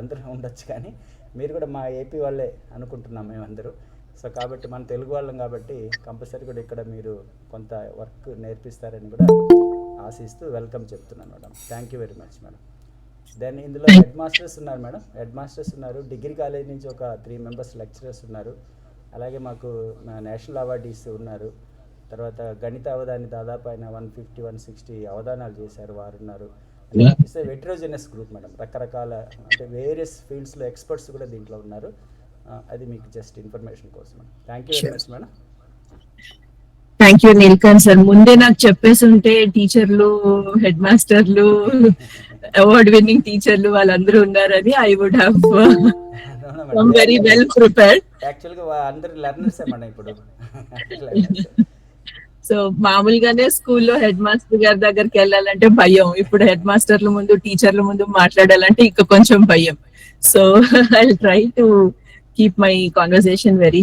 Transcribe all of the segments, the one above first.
అందరూ ఉండొచ్చు, కానీ మీరు కూడా మా ఏపీ వాళ్ళే అనుకుంటున్నాం మేమందరూ. సో కాబట్టి మన తెలుగు వాళ్ళం కాబట్టి కంపల్సరీ కూడా ఇక్కడ మీరు కొంత వర్క్ నేర్పిస్తారని కూడా ఆశిస్తూ వెల్కమ్ చెప్తున్నాను madam. Thank you very much madam. Then ఇందులో హెడ్ మాస్టర్స్ ఉన్నారు మేడం, హెడ్ మాస్టర్స్ ఉన్నారు. డిగ్రీ కాలేజ్ నుంచి ఒక 3 మెంబర్స్ లెక్చరర్స్ ఉన్నారు. అలాగే మాకు నేషనల్ అవార్డీస్ ఉన్నారు. తర్వాత గణిత అవధాని దాదాపు ఆయన 150-160 అవధానాలు చేశారు, వారు ఉన్నారు. ఇట్స్ ఏ వెట్రోజెనస్ గ్రూప్ మేడం, రకరకాల అంటే వేరియస్ ఫీల్డ్స్లో ఎక్స్పర్ట్స్ కూడా దీంట్లో ఉన్నారు. అది మీకు జస్ట్ ఇన్ఫర్మేషన్ కోసం madam. Thank you very much madam. Thank you Neelkanth sir. ముందే నాకు చెప్పేసి ఉంటే టీచర్లు, హెడ్ మాస్టర్లు, అవార్డ్ విన్నింగ్ టీచర్లు వాళ్ళందరూ ఉన్నారని I would have very well prepared. యాక్చువల్గా అందరూ లెర్నర్సే మేడం ఇప్పుడు. సో మామూలుగానే స్కూల్లో హెడ్ మాస్టర్ గారి దగ్గరికి వెళ్ళాలంటే భయం, ఇప్పుడు హెడ్ మాస్టర్ల ముందు, టీచర్ల ముందు మాట్లాడాలంటే ఇంకా కొంచెం భయం. So I try to keep my conversation very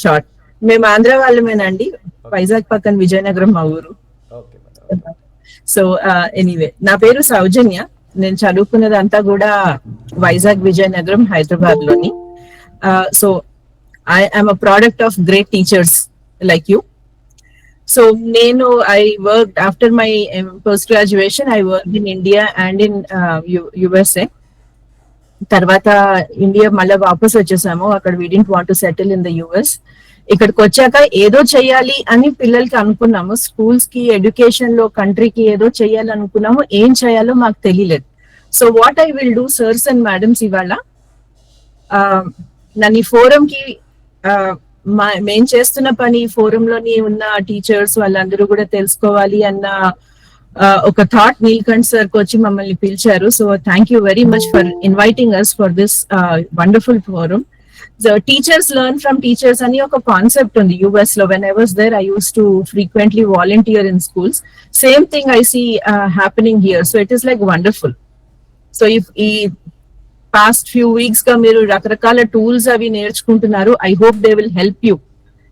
short. మేము ఆంధ్ర వాళ్ళమేనండి, వైజాగ్ పక్కన విజయనగరం మా ఊరు. సో ఎనీవే, నా పేరు సౌజన్య. నేను చదువుకున్నదంతా కూడా వైజాగ్, విజయనగరం, హైదరాబాద్ లోని. So I am a product of great teachers like you. So నేను I work after my post graduation, I work in India and in USA. తర్వాత ఇండియా మళ్ళీ వాపస్ వచ్చేసాము. అక్కడ we didn't want to settle in the US. ఇక్కడికి వచ్చాక ఏదో చెయ్యాలి అని పిల్లలకి అనుకున్నాము. స్కూల్స్ కి, ఎడ్యుకేషన్ లో, కంట్రీకి ఏదో చెయ్యాలి అనుకున్నాము. ఏం చేయాలో మాకు తెలియలేదు. So what I will do sirs and madams, ఇవాళ నన్ను ఈ ఫోరం కి, మేం చేస్తున్న పని ఫోరం లోని ఉన్న టీచర్స్ వాళ్ళందరూ కూడా తెలుసుకోవాలి అన్న ఒక థాట్ నీల్కంఠ్ సార్ కి వచ్చి మమ్మల్ని పిలిచారు. So thank you very much for inviting us for this wonderful forum. So teachers learn from teachers అని ఒక కాన్సెప్ట్ ఉంది US లో. When I was there, I used to frequently volunteer in schools. Same thing I see happening here. So it is like wonderful. So if ఈ past few weeks గా మీరు రకరకాల tools అవి నేర్చుకుంటున్నారు, I hope they will help you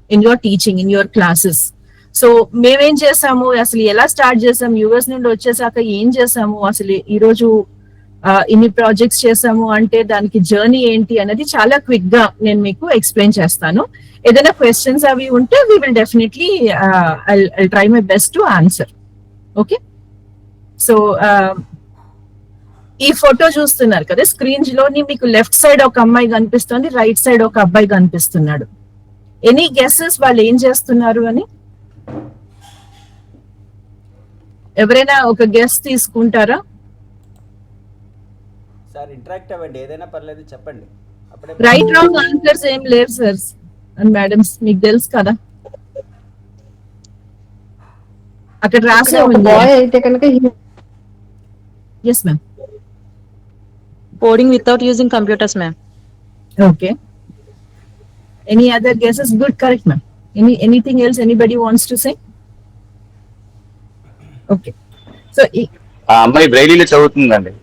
in your teaching, in your classes. So మేమేం చేసాము, అసలు ఎలా స్టార్ట్ చేసాము, US నుండి వచ్చేసాక ఏం చేసాము, అసలు ఈరోజు ఇన్ని ప్రాజెక్ట్స్ చేసాము అంటే దానికి జర్నీ ఏంటి అనేది చాలా క్విక్ గా నేను మీకు ఎక్స్ప్లెయిన్ చేస్తాను. ఏదైనా క్వశ్చన్స్ అవి ఉంటే we will definitely I try my best to answer. Okay, so ఈ ఫోటో చూస్తున్నారు కదా స్క్రీన్ లోని, మీకు లెఫ్ట్ సైడ్ ఒక అమ్మాయి కనిపిస్తుంది, రైట్ సైడ్ ఒక అబ్బాయి కనిపిస్తున్నాడు. ఎనీ గెస్సెస్ వాళ్ళు ఏం చేస్తున్నారు అని? ఎవరైనా ఒక గెస్ తీసుకుంటారా? సార్ ఇంటరాక్ట్ అవ్వండి, ఏదైనా పర్లేదు చెప్పండి. రైట్ రాంగ్ ఆన్సర్స్ ఏం లేవు సార్ అండ్ మేడమ్స్, మీకు తెలుసు కదా. అక్కడ రాసే ఉంది. బాయ్ అయితే కనుక yes ma'am, coding without using computers ma'am. okay, any other guesses? Good, correct ma'am. Anything else anybody wants to say? okay, so అమ్మాయి బ్రైలీలో చదువుతుందండి.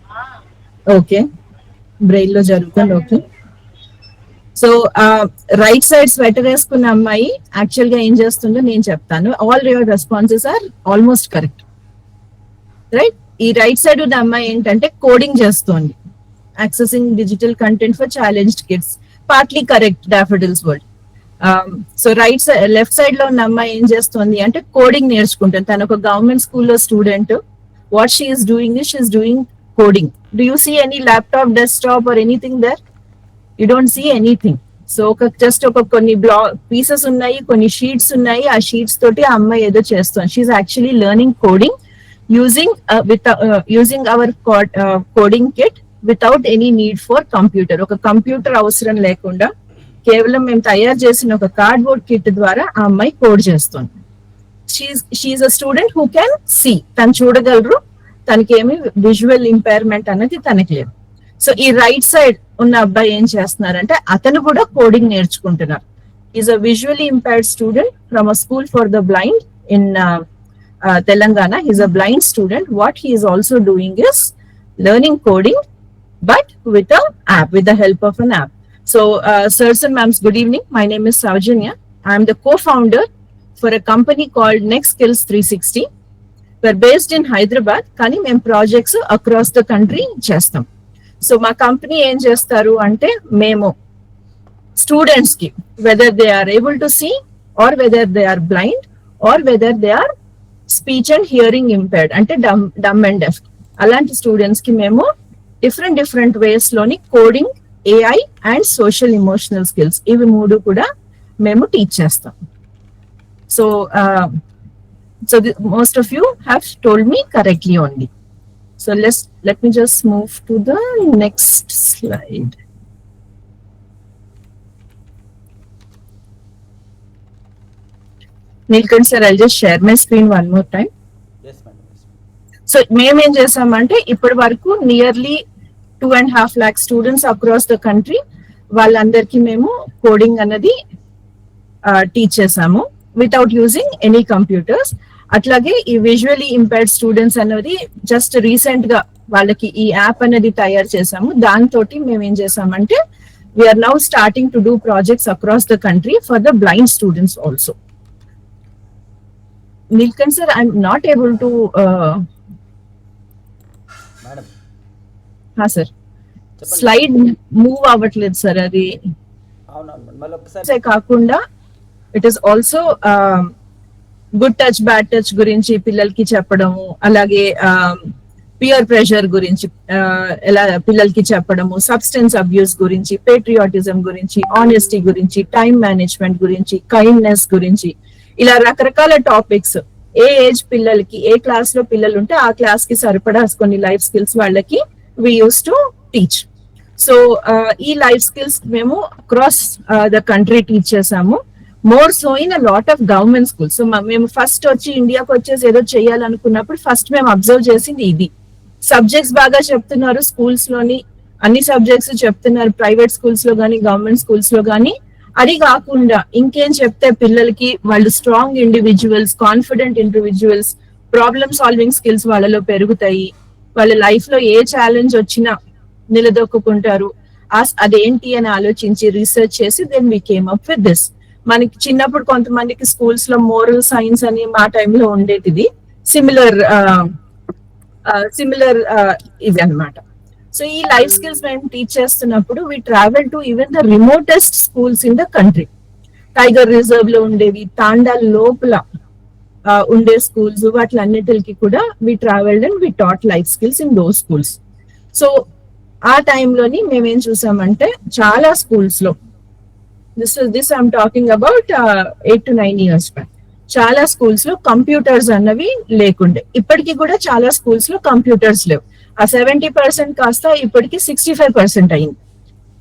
ఓకే, బ్రెయిల్ లో జరుగుతుంది. Okay, so right side sweater వేసుకున్న అమ్మాయి యాక్చువల్ గా ఏం చేస్తుందో నేను చెప్తాను. All your responses are almost correct, right. ఈ రైట్ సైడ్ ఉన్న అమ్మాయి ఏంటంటే కోడింగ్ చేస్తోంది. Accessing digital content for challenged kids, partly correct, daffodils word. So right side, left side లో ఉన్న అమ్మాయి ఏం చేస్తోంది అంటే కోడింగ్ నేర్చుకుంటుంది. తను ఒక గవర్నమెంట్ స్కూల్లో student. What she is doing is she is doing coding. Do you see any laptop, desktop or anything there? You don't see anything. So just ఒక కొన్ని pieces ఉన్నాయి, కొన్ని sheets ఉన్నాయి. ఆ sheets తోటి ఆ అమ్మాయి ఏదో చేస్తుంది. She is actually learning coding using our coding kit without any need for computer. ఒక కంప్యూటర్ అవసరం లేకుండా కేవలం మేము తయారు చేసిన ఒక కార్డ్బోర్డ్ కిట్ ద్వారా ఆ అమ్మాయి కోడ్ చేస్తుంది. She is a student who can see. తను చూడగలరు, తనకి ఏమి విజువల్ ఇంపైర్మెంట్ అనేది తనకి లేదు. సో ఈ రైట్ సైడ్ ఉన్న అబ్బాయి ఏం చేస్తున్నారంటే అతను కూడా కోడింగ్ నేర్చుకుంటున్నారు. Is a visually impaired student from a school for the blind in Telangana. He's a blind student. What he is also doing is learning coding, but with an app, with the help of an app. So sirs and ma'ams, good evening. My name is Saujanya. I am the co-founder for a company called Next Skills 360. We're based in Hyderabad, కానీ మేము projects across the country చేస్తాం. So మా company ఏం చేస్తారు అంటే, మేము students కి whether they are able to see or whether they are blind or whether they are speech and hearing impaired అంటే డమ్ అండ్ డెఫ్, అలాంటి స్టూడెంట్స్ కి మేము డిఫరెంట్ వేస్ లోని coding, AI and social emotional skills ఇవి 3 కూడా మేము teach చేస్తాం. So most of you have told me correctly only. So let me just move to the next slide. Nilkant sir, I'll just share my screen one more time. Yes, madam. So మేమేం చేసామంటే ఇప్పటి వరకు nearly 2.5 lakh students across the country వాళ్ళందరికీ మేము coding అన్నది teach చేసాము without using any computers. అట్లాగే ఈ విజువల్లీ ఇంపైర్డ్ స్టూడెంట్స్ అనేది జస్ట్ రీసెంట్ గా వాళ్ళకి ఈ యాప్ అనేది తయారు చేసాము. దాంతో మేము ఏం చేసామంటే we are now starting to do projects across the country for the blind students also. Nilkant sir, I'm not able to madam sir, slide move అవ్వట్లేదు సార్. అది అవునవును, మళ్ళీ ఒకసారి కాకుండా it is also good touch bad touch గురించి పిల్లలకి చెప్పడము, అలాగే పియర్ ప్రెషర్ గురించి ఎలా పిల్లలకి చెప్పడము, సబ్స్టెన్స్ అబ్యూస్ గురించి, పేట్రియాటిజం గురించి, ఆనెస్టీ గురించి, టైం మేనేజ్మెంట్ గురించి, కైండ్నెస్ గురించి, ఇలా రకరకాల టాపిక్స్ ఏ ఏజ్ పిల్లలకి, ఏ క్లాస్ లో పిల్లలు ఉంటే ఆ క్లాస్ కి సరిపడా కొన్ని లైఫ్ స్కిల్స్ వాళ్ళకి వి యూస్ టు టీచ్. సో ఈ లైఫ్ స్కిల్స్ మేము అక్రాస్ ద కంట్రీ టీచ్ చేసాము. More so in a lot of government schools. So మేము ఫస్ట్ వచ్చి ఇండియాకి వచ్చేసి ఏదో చేయాలనుకున్నప్పుడు ఫస్ట్ మేము అబ్జర్వ్ చేసింది ఇది. సబ్జెక్ట్స్ బాగా చెప్తున్నారు స్కూల్స్ లోని, అన్ని సబ్జెక్ట్స్ చెప్తున్నారు ప్రైవేట్ స్కూల్స్ లో కానీ గవర్నమెంట్ స్కూల్స్ లో కానీ. అది కాకుండా ఇంకేం చెప్తే పిల్లలకి వాళ్ళు strong individuals, confident individuals, problem solving skills వాళ్ళలో పెరుగుతాయి, వాళ్ళ లైఫ్ లో ఏ ఛాలెంజ్ వచ్చినా నిలదొక్కుంటారు, అదేంటి అని ఆలోచించి రీసెర్చ్ చేసి then we came up with this. మనకి చిన్నప్పుడు కొంతమందికి స్కూల్స్ లో మోరల్ సైన్స్ అని మా టైంలో ఉండేది, సిమిలర్ ఇవి అన్నమాట. సో ఈ లైఫ్ స్కిల్స్ మేము టీచ్ చేస్తున్నప్పుడు we travel to even the remotest schools in the country. Tiger reserve లో ఉండేవి, తాండాల లోపల ఉండే స్కూల్స్, వాటిలన్నిటికి కూడా we travelled and we taught life skills in those schools. So ఆ టైంలోని మేమేం చూసామంటే చాలా స్కూల్స్ లో this I'm talking about 8 to 9 years back, చాలా స్కూల్స్ లో కంప్యూటర్స్ అన్నవి లేకుండే. ఇప్పటికీ కూడా చాలా స్కూల్స్ లో కంప్యూటర్స్ లేవు. ఆ 70% కాస్త ఇప్పటికి 65% అయింది.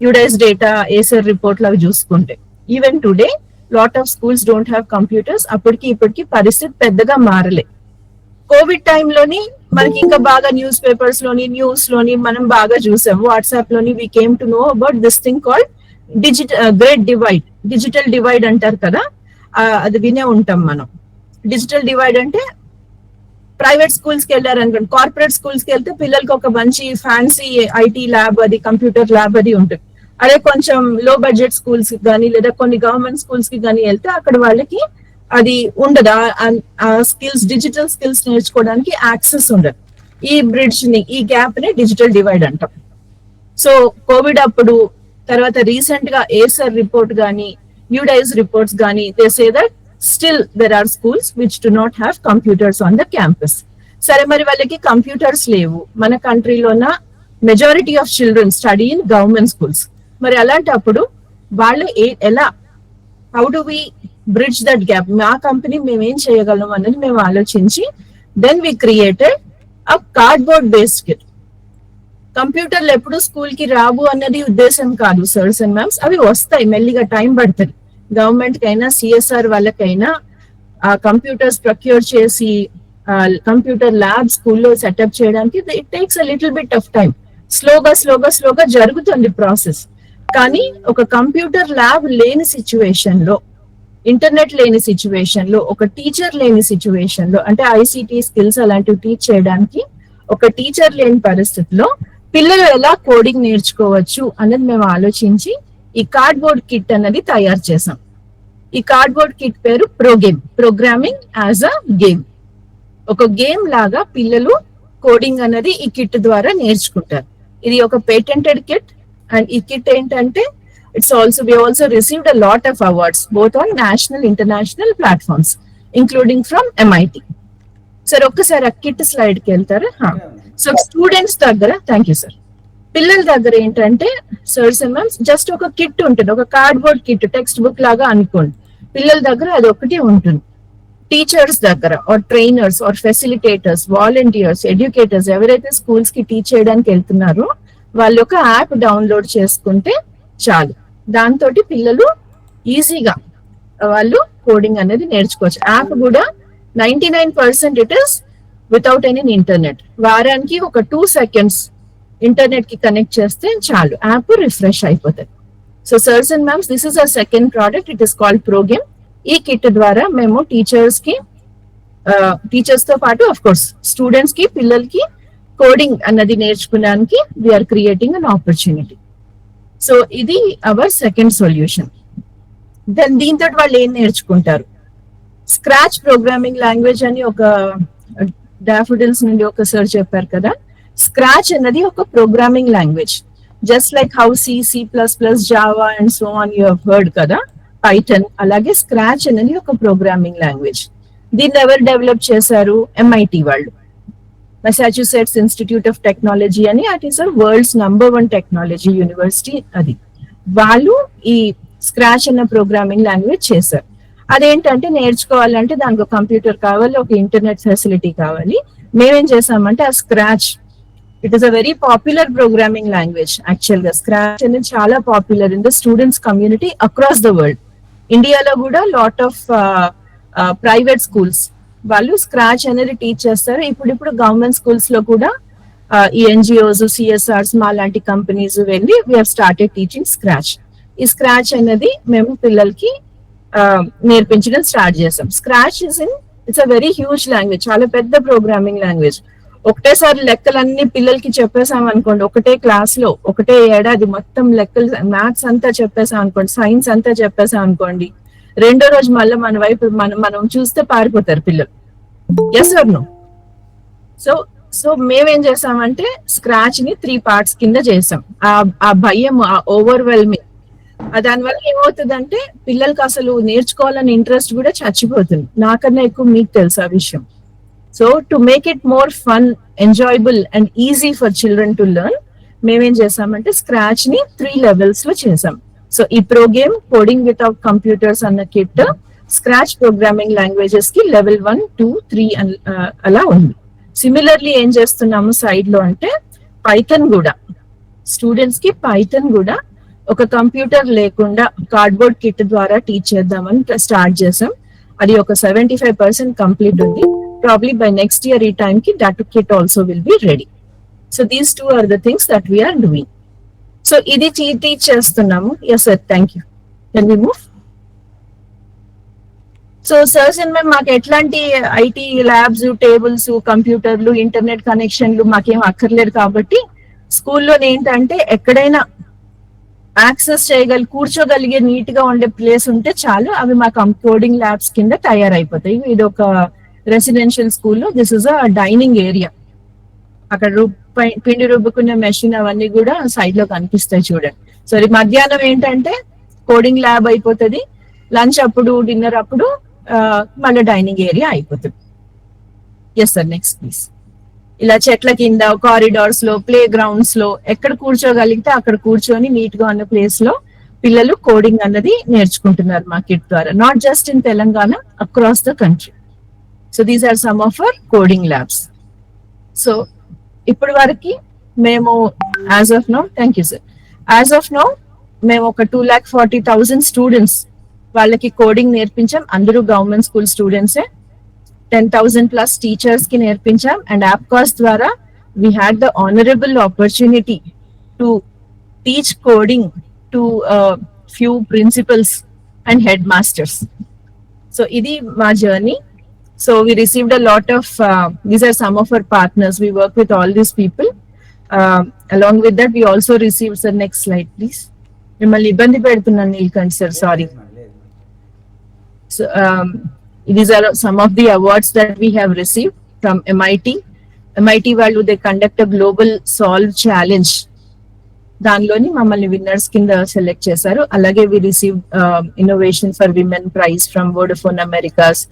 యుడైస్ డేటా, ఏసర్ రిపోర్ట్ లాగా చూసుకుంటే even today lot of schools don't have computers. అప్పటికి ఇప్పటికి పరిస్థితి పెద్దగా మారలే. కోవిడ్ టైంలోని మనకి ఇంకా బాగా న్యూస్ పేపర్స్ లోని, న్యూస్ లోని మనం బాగా చూసాం, వాట్సాప్ లోని we came to know about this thing called great divide, digital divide అంటారు కదా, అది వినే ఉంటాం మనం. డిజిటల్ డివైడ్ అంటే ప్రైవేట్ స్కూల్స్ కి వెళ్ళారు అనుకోండి, కార్పొరేట్ స్కూల్స్ కి వెళ్తే పిల్లలకి ఒక మంచి ఫ్యాన్సీ ఐటీ ల్యాబ్, అది కంప్యూటర్ ల్యాబ్ అది ఉంటుంది. అదే కొంచెం లో బడ్జెట్ స్కూల్స్ కి కానీ లేదా కొన్ని గవర్నమెంట్ స్కూల్స్ కి కానీ వెళ్తే అక్కడ వాళ్ళకి అది ఉండదు, ఆ స్కిల్స్, డిజిటల్ స్కిల్స్ నేర్చుకోవడానికి యాక్సెస్ ఉండదు. ఈ బ్రిడ్జ్ ని, ఈ గ్యాప్ ని డిజిటల్ డివైడ్ అంటాం. సో కోవిడ్ అప్పుడు, తర్వాత రీసెంట్ గా ఏసర్ రిపోర్ట్ గానీ, యుడైస్ రిపోర్ట్స్ గానీ, they say that still there are schools which do not have computers on the campus. సరే, మరి వాళ్ళకి కంప్యూటర్స్ లేవు. మన కంట్రీలోన majority of children study in government schools. మరి అలాంటప్పుడు వాళ్ళు ఎలా, how do we bridge that gap? మా కంపెనీ మేమేం చేయగలం అన్నది మేము ఆలోచించి then we created a cardboard based kit. కంప్యూటర్లు ఎప్పుడు స్కూల్ కి రావు అన్నది ఉద్దేశం కాదు సర్స్ అండ్ మ్యామ్స్, అవి వస్తాయి, మెల్లిగా టైం పడుతుంది. గవర్నమెంట్ కైనా సిఎస్ఆర్ వాళ్ళకైనా ఆ కంప్యూటర్స్ ప్రొక్యూర్ చేసి కంప్యూటర్ ల్యాబ్ స్కూల్లో సెటప్ చేయడానికి it takes a little bit of time. స్లోగా జరుగుతుంది ప్రాసెస్. కానీ ఒక కంప్యూటర్ ల్యాబ్ లేని సిచ్యువేషన్ లో, ఇంటర్నెట్ లేని సిచ్యువేషన్ లో, ఒక టీచర్ లేని సిచ్యువేషన్ లో, అంటే ఐసిటి స్కిల్స్ అలాంటివి టీచ్ చేయడానికి ఒక టీచర్ లేని పరిస్థితిలో పిల్లలు ఎలా కోడింగ్ నేర్చుకోవచ్చు అన్నది మేము ఆలోచించి ఈ కార్డ్బోర్డ్ కిట్ అన్నది తయారు చేసాం. ఈ కార్డ్బోర్డ్ కిట్ పేరు ప్రోగేమ్, ప్రోగ్రామింగ్ యాజ్ అ గేమ్. ఒక గేమ్ లాగా పిల్లలు కోడింగ్ అన్నది ఈ కిట్ ద్వారా నేర్చుకుంటారు. ఇది ఒక పేటెంటెడ్ కిట్. అండ్ ఈ కిట్ ఏంటంటే we also received a lot of awards both on national international platforms including from MIT. Sir ఒక్కసారి ఆ కిట్ స్లైడ్ కి వెళ్తారా? సో స్టూడెంట్స్ దగ్గర, థ్యాంక్ యూ సార్, పిల్లల దగ్గర ఏంటంటే సర్స్ అండ్ మ్యామ్స్ జస్ట్ ఒక కిట్ ఉంటుంది, ఒక కార్డ్బోర్డ్ కిట్, టెక్స్ట్ బుక్ లాగా అనుకోండి. పిల్లల దగ్గర అది ఒకటి ఉంటుంది. టీచర్స్ దగ్గర or trainers or facilitators, volunteers, educators ఎవరైతే స్కూల్స్ కి టీచ్ చేయడానికి వెళ్తున్నారో వాళ్ళు ఒక యాప్ డౌన్లోడ్ చేసుకుంటే చాలు. దాంతో పిల్లలు ఈజీగా వాళ్ళు కోడింగ్ అనేది నేర్చుకోవచ్చు. యాప్ కూడా 99% it is without any internet. వారానికి ఒక 2 seconds ఇంటర్నెట్ కి కనెక్ట్ చేస్తే చాలు, యాప్ రిఫ్రెష్ అయిపోతుంది. So sirs and ma'ams, this is our second product, it is called ProGame. ఈ కిట్ ద్వారా మేము టీచర్స్ తో పాటు అఫ్ కోర్స్ స్టూడెంట్స్ కి, పిల్లలకి కోడింగ్ అన్నది నేర్చుకోవడానికి we are creating an opportunity. So ఇది అవర్ సెకండ్ సొల్యూషన్. దెన్ దీంతో వాళ్ళు ఏం నేర్చుకుంటారు? స్క్రాచ్ ప్రోగ్రామింగ్ లాంగ్వేజ్ అని ఒక డాఫోడిల్స్ నుండి ఒక సార్ చెప్పారు కదా. స్క్రాచ్ అన్నది ఒక programming language, just like how C++, Java and so on you have heard కదా, పైథన్. అలాగే స్క్రాచ్ అనేది ఒక ప్రోగ్రామింగ్ లాంగ్వేజ్. దీన్ని ఎవరు డెవలప్ చేశారు? MIT వాళ్ళు, మెసాచ్యూసెట్స్ ఇన్స్టిట్యూట్ ఆఫ్ టెక్నాలజీ అని, at is world's #1 technology university. అది వాళ్ళు ఈ స్క్రాచ్ అన్న ప్రోగ్రామింగ్ లాంగ్వేజ్ చేశారు. అదేంటంటే నేర్చుకోవాలంటే దానికి ఒక కంప్యూటర్ కావాలి, ఒక ఇంటర్నెట్ ఫెసిలిటీ కావాలి. మేమేం చేసామంటే ఆ scratch, it is a very popular programming language. Actual గా స్క్రాచ్ అనేది చాలా popular in the students community across the world. ఇండియాలో కూడా లాట్ ఆఫ్ ప్రైవేట్ స్కూల్స్ వాళ్ళు స్క్రాచ్ అనేది టీచ్ చేస్తారు. ఇప్పుడు గవర్నమెంట్ స్కూల్స్ లో కూడా ఈ NGOs, CSRs మా లాంటి కంపెనీస్ వెళ్ళి we have started teaching scratch. ఈ స్క్రాచ్ అనేది మేము పిల్లలకి నేర్పించడం స్టార్ట్ చేసాం. Scratch it's a very huge language, చాలా పెద్ద ప్రోగ్రామింగ్ లాంగ్వేజ్. ఒకటేసారి లెక్కలన్నీ పిల్లలకి చెప్పేసాం అనుకోండి, ఒకటే క్లాస్ లో ఒకటే ఏడాది మొత్తం లెక్కలు, మ్యాథ్స్ అంతా చెప్పేసాం అనుకోండి, సైన్స్ అంతా చెప్పేసాం అనుకోండి, రెండో రోజు మళ్ళీ మన వైపు మనం చూస్తే పారిపోతారు పిల్లలు. Yes are no? సో మేమేం చేసామంటే స్క్రాచ్ ని 3 parts కింద చేసాం. ఆ భయం, ఆ ఓవర్వెల్మింగ్, దానివల్ల ఏమవుతుందంటే పిల్లలకి అసలు నేర్చుకోవాలని ఇంట్రెస్ట్ కూడా చచ్చిపోతుంది. నాకన్నా ఎక్కువ మీకు తెలుసు ఆ విషయం. So to make it more fun, enjoyable and easy for children to learn, మేమేం చేసామంటే స్క్రాచ్ ని 3 levels లో చేసాం. సో ఈ ప్రోగేమ్ కోడింగ్ వితౌట్ కంప్యూటర్స్ అన్న కిట్ స్క్రాచ్ ప్రోగ్రామింగ్ లాంగ్వేజెస్ కి level 1, 2, 3 అలా ఉంది. సిమిలర్లీ ఏం చేస్తున్నాము సైడ్ లో అంటే పైథన్ కూడా, స్టూడెంట్స్ కి పైథన్ కూడా ఒక కంప్యూటర్ లేకుండా కార్డ్బోర్డ్ కిట్ ద్వారా టీచ్ చేద్దామని స్టార్ట్ చేసాం. అది ఒక 75% కంప్లీట్ ఉంది. ప్రాబ్లీ బై నెక్స్ట్ ఇయర్ ఈ టైం కి that kit also will be ready. So these 2 are the things that we are doing. So ఇది టీచ్ చేస్తున్నాము. Yes sir, thank you. Can we move? So sirs and ma'am, మాకు ఎట్లాంటి IT labs, tables, కంప్యూటర్లు, internet కనెక్షన్లు మాకేం అక్కర్లేదు. కాబట్టి స్కూల్లో ఏంటంటే ఎక్కడైనా యాక్సెస్ కూర్చోగలిగే నీట్ గా ఉండే ప్లేస్ ఉంటే చాలు, అవి మాకు కోడింగ్ ల్యాబ్స్ కింద తయారైపోతాయి. ఇది ఒక రెసిడెన్షియల్ స్కూల్లో this is a dining area. అక్కడ పిండి రుబ్బుకునే మెషిన్ అవన్నీ కూడా సైడ్ లో కనిపిస్తాయి చూడండి. సో మధ్యాహ్నం ఏంటంటే కోడింగ్ ల్యాబ్ అయిపోతుంది, లంచ్ అప్పుడు, డిన్నర్ అప్పుడు మళ్ళీ డైనింగ్ ఏరియా అయిపోతుంది. Yes sir, next please. ఇలా చెట్ల కింద, కారిడార్స్ లో, ప్లే గ్రౌండ్స్ లో ఎక్కడ కూర్చోగలిగితే అక్కడ కూర్చొని నీట్ గా ఉన్న ప్లేస్ లో పిల్లలు కోడింగ్ అన్నది నేర్చుకుంటున్నారు మా కిట్ ద్వారా. Not just in Telangana, across the country. So these are some of our coding labs. So ఇప్పటి వరకు మేము as of now, thank you sir, as of now మేము ఒక 2,40,000 స్టూడెంట్స్ వాళ్ళకి కోడింగ్ నేర్పించాం. అందరూ గవర్నమెంట్ స్కూల్ స్టూడెంట్సే. 10,000+ టీచర్స్ కి నేర్పించాం. అండ్ యాప్కాస్ ద్వారా we had the honourable opportunity to teach coding to few principals and head masters. So ఇది మా journey. So we received a lot of, these are some of our partners. We work with all these people. Along with that, we also received, sir, next slide, please. Mimmalni ibbandi pedutunnan Neelkanth sir, sorry. So these are some of the awards that we have received from MIT. MIT value, they conduct a global solve challenge దానిలోని మమ్మల్ని winners కింద select చేశారు. అలాగే we receive Innovation for Women Prize from Vodafone Americas,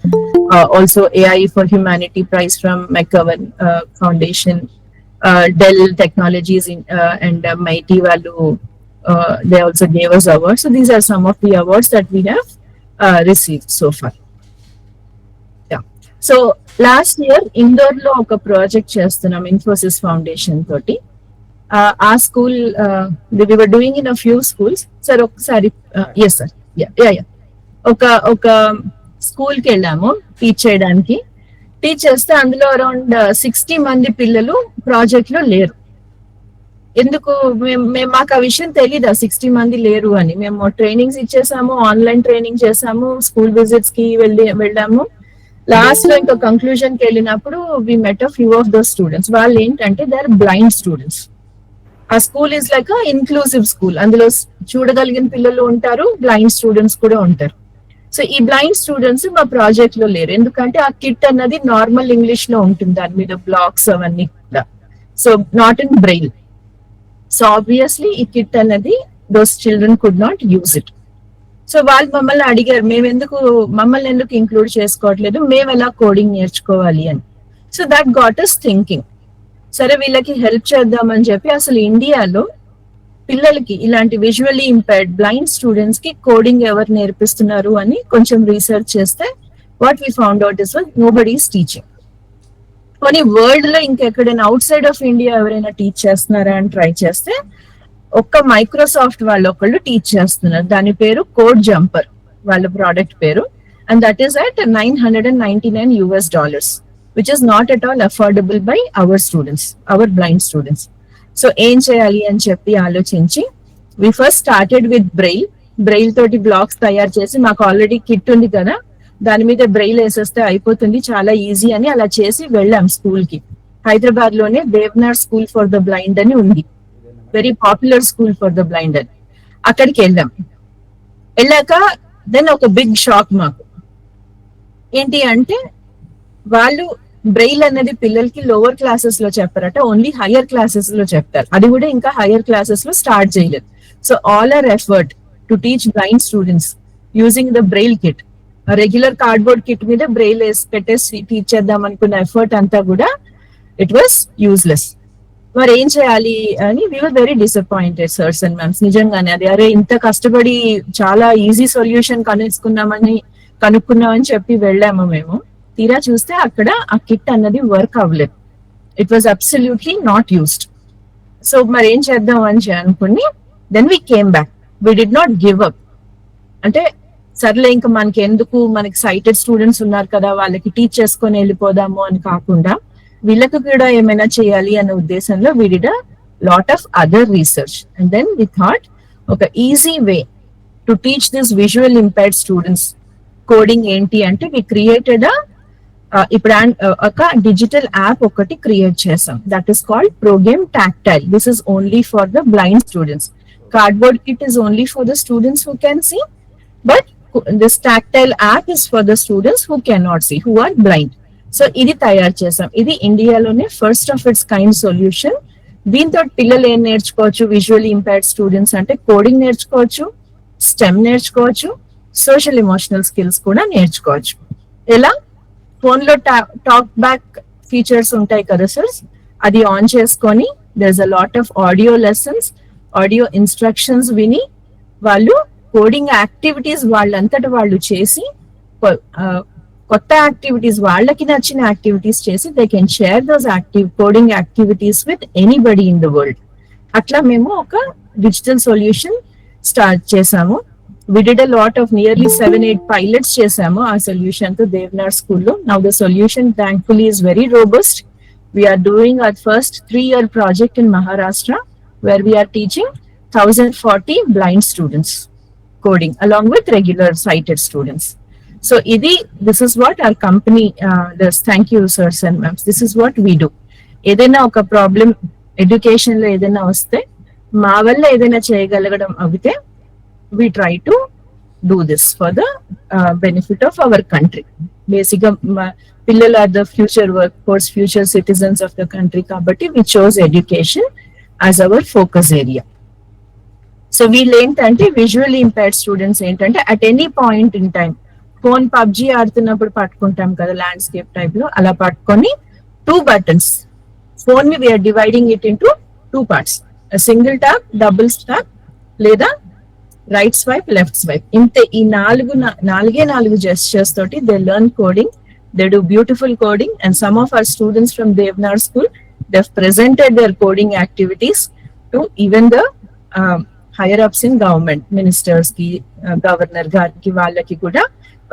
also AI for Humanity Prize from McGovern Foundation, Dell Technologies and Mighty వాళ్ళు they also gave us awards. So these are some of the awards that we have received so far. Yeah. So last year Indore lo oka project chestunam Infosys Foundation toti. Our school we were doing in a few schools. Sir okasari yes sir. Yeah. Oka school ki ellamu teach cheyadaniki. Teach cheste అందులో around 60 మంది పిల్లలు project లో లేరు. ఎందుకు మేము మాకు ఆ విషయం తెలీదు, 60 మంది లేరు అని. మేము ట్రైనింగ్స్ ఇచ్చేసాము, ఆన్లైన్ ట్రైనింగ్ చేసాము, స్కూల్ విజిట్స్ కి వెళ్ళాము. లాస్ట్ లో ఇంకా కంక్లూజన్ కి వెళ్ళినప్పుడు we met a few of those students. వాళ్ళు ఏంటంటే దే ఆర్ బ్లైండ్ స్టూడెంట్స్. ఆ school is like inclusive school. అందులో చూడగలిగిన పిల్లలు ఉంటారు, బ్లైండ్ స్టూడెంట్స్ కూడా ఉంటారు. సో ఈ బ్లైండ్ స్టూడెంట్స్ మా ప్రాజెక్ట్ లో లేరు. ఎందుకంటే ఆ కిట్ అన్నది నార్మల్ ఇంగ్లీష్ లో ఉంటుంది, దాని మీద బ్లాక్స్ అవన్నీ కూడా. So not in Braille. So obviously ఈ కిట్ అనేది those children could not use it. So వాళ్ళు మమ్మల్ని అడిగారు, మమ్మల్ని ఎందుకు ఇంక్లూడ్ చేసుకోవట్లేదు, మేము ఎలా కోడింగ్ నేర్చుకోవాలి అని. So that got us thinking, సరే వీళ్ళకి హెల్ప్ చేద్దామని చెప్పి అసలు ఇండియాలో పిల్లలకి ఇలాంటి విజువల్లీ ఇంపైర్డ్ బ్లైండ్ స్టూడెంట్స్ కి కోడింగ్ ఎవరు నేర్పిస్తున్నారు అని కొంచెం రీసెర్చ్ చేస్తే what we found out is nobody is teaching. కానీ వరల్డ్ లో ఇంకెక్కడైనా అవుట్ సైడ్ ఆఫ్ ఇండియా ఎవరైనా టీచ్ చేస్తున్నారా అని ట్రై చేస్తే ఒక్క మైక్రోసాఫ్ట్ వాళ్ళు ఒకళ్ళు టీచ్ చేస్తున్నారు. దాని పేరు కోడ్ జంపర్ వాళ్ళ ప్రోడక్ట్ పేరు. And that is at $999, which is not at all affordable by our students, our blind students. So ఏం చేయాలి అని చెప్పి ఆలోచించి we first started with braille తోటి బ్లాక్స్ తయారు చేసి, మాకు ఆల్రెడీ కిట్ ఉంది కదా దాని మీద బ్రెయిల్ వేసేస్తే అయిపోతుంది, చాలా ఈజీ అని అలా చేసి వెళ్ళాం స్కూల్ కి. హైదరాబాద్ లోనే దేవ్నార్ స్కూల్ ఫర్ ద బ్లైండ్ అని ఉంది, very popular school for the blind అని. అక్కడికి వెళ్ళాక దెన్ ఒక బిగ్ షాక్ మాకు. ఏంటి అంటే వాళ్ళు బ్రెయిల్ అనేది పిల్లలకి లోవర్ క్లాసెస్ లో చెప్పారట, ఓన్లీ హయ్యర్ క్లాసెస్ లో చెప్తారు. అది కూడా ఇంకా హయ్యర్ క్లాసెస్ లో స్టార్ట్ చేయలేదు. So all our effort to teach blind students using the braille kit, regular cardboard kit మీద బ్రెయిల్ పెట్టేసి టీచ్ చేద్దాం అనుకున్న ఎఫర్ట్ అంతా కూడా ఇట్ వాస్ యూజ్లెస్. మరి ఏం చేయాలి అని we were very disappointed sirs and ma'ams. నిజంగానే అది అరే ఇంత కష్టపడి చాలా ఈజీ సొల్యూషన్ కనుక్కున్నామని చెప్పి వెళ్ళాము మేము. తీరా చూస్తే అక్కడ ఆ కిట్ అన్నది వర్క్ అవ్వలేదు. It was absolutely not used. So మరి ఏం చేద్దాం అని అనుకుని then we came back. We did not give up. అంటే సర్లే ఇంకా మనకి సైటెడ్ స్టూడెంట్స్ ఉన్నారు కదా వాళ్ళకి టీచ్ చేసుకొని వెళ్ళిపోదాము అని కాకుండా వీళ్ళకి కూడా ఏమైనా చేయాలి అనే ఉద్దేశంలో we did a lot of other research. And then we thought ఒక easy way to teach this visual impaired students coding ఏంటి అంటే వి క్రియేటెడ్ ఇప్పుడు ఒక డిజిటల్ యాప్ ఒకటి క్రియేట్ చేసాం. That is called ProGame Tactile. This is only for the blind students. Cardboard kit is only for the students who can see, but this tactile app is for the students who can not see, who are blind. So ఇది తయారు చేసాం. ఇది ఇండియాలోనే first of its kind solution. దీంతో పిల్లలు ఏం నేర్చుకోవచ్చు visually impaired students అంటే కోడింగ్ నేర్చుకోవచ్చు, స్టెమ్ నేర్చుకోవచ్చు, సోషల్ ఎమోషనల్ స్కిల్స్ కూడా నేర్చుకోవచ్చు. ఎలా? ఫోన్ లో టాక్ బ్యాక్ ఫీచర్స్ ఉంటాయి కదా సార్, అది ఆన్ చేసుకొని there is a lot of audio lessons, audio instructions విని వాళ్ళు కోడింగ్ యాక్టివిటీస్ వాళ్ళంతట వాళ్ళు చేసి కొత్త యాక్టివిటీస్ వాళ్ళకి నచ్చిన యాక్టివిటీస్ చేసి they can share those coding activities with anybody in the world. అట్లా మేము ఒక డిజిటల్ సొల్యూషన్ స్టార్ట్ చేసాము. We did a lot of nearly 7-8 pilots చేసాము ఆ సొల్యూషన్ తో దేవ్నార్ స్కూల్లో. Now the solution thankfully is very robust. We are doing our first 3-year project in Maharashtra where we are teaching 1040 blind students coding along with regular sighted students. So this is what our company does. Thank you sirs and ma'ams. This is what we do. ఏదైనా ఒక problem education లో ఏదైనా వస్తే మా వల్ల ఏదైనా చేయగలగడం అవితే we try to do this for the benefit of our country. Basically, పిల్లలు are the future workforce, future citizens of the country. Kabatti we chose education as our focus area. So వీళ్ళు ఏంటంటే visually impaired students ఏంటంటే at any point in time phone PUBG ఆడుతున్నప్పుడు పట్టుకుంటాం కదా landscape type లో, అలా పట్టుకొని 2 buttons ఫోన్ ని we are dividing it into 2 parts, single tap, double tap లేదా రైట్ స్వైప్, లెఫ్ట్ స్వైప్. ఇంతే ఈ నాలుగు జెస్చర్స్ తోటి they learn coding, they do beautiful coding. And some of our students from Devnar school they have presented their coding activities to even the higher ups in government, ministers కి, governor గారికి, వాళ్ళకి కూడా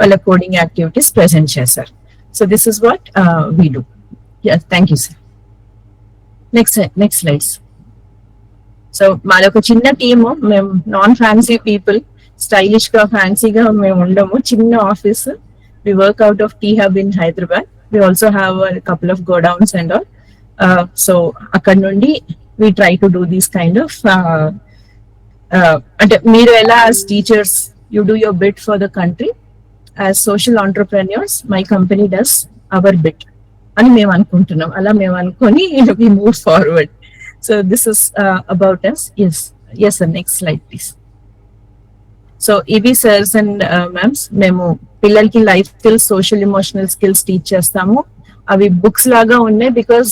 వాళ్ళ coding activities present చేశారు. So this is what we do. Thank you sir. Next slides. So మాది ఒక చిన్న team, మేము నాన్ ఫ్యాన్సీ పీపుల్, స్టైలిష్ గా ఫ్యాన్సీగా మేము ఉండము, చిన్న office. We work out of T Hub in Hyderabad. We also have couple of godowns and all. So అక్కడ నుండి we try to do these kind of అంటే మీరు ఎలా as teachers you do your bit for the country, as social entrepreneurs my company does our bit అని మేము అనుకుంటున్నాం. అలా మేము అనుకొని we move forward. So this is about us. Yes sir, next slide please. So ఇవి sirs and ma'ams, మేము పిల్లలకి life skills, social emotional skills teach చేస్తాము. అవి బుక్స్ లాగా ఉన్నాయి because